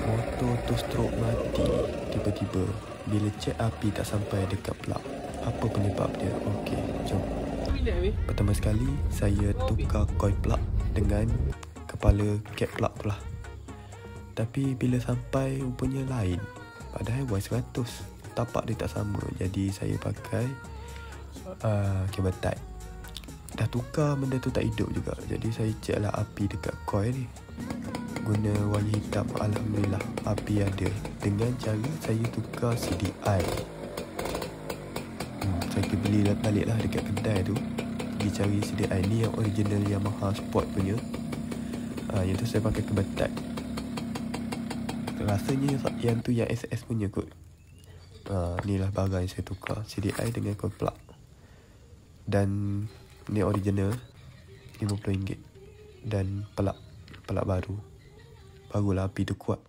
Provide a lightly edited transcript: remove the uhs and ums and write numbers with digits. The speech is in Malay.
Motor tu stroke mati tiba-tiba bila cek api tak sampai dekat plug. Apa penyebab dia? Okey, jom. Pertama sekali, saya tukar coil plug dengan kepala cap plug tu lah. Tapi bila sampai rupanya lain. Padahal Y100 tapak dia tak sama. Jadi saya pakai cable tie. Dah tukar benda tu tak hidup juga. Jadi saya cek lah api dekat coil ni. Guna wayar hitam, alhamdulillah api ada. Dengan cara saya tukar CDI. Saya pergi beli balik lah dekat kedai tu. Pergi cari CDI ni yang original Yamaha Sport punya. Yang tu saya pakai cable tie. Rasanya yang tu yang SS punya kot. Ni lah barang yang saya tukar, CDI dengan coil plug. Dan ni original RM50. Dan pelak baru. Barulah api tu kuat.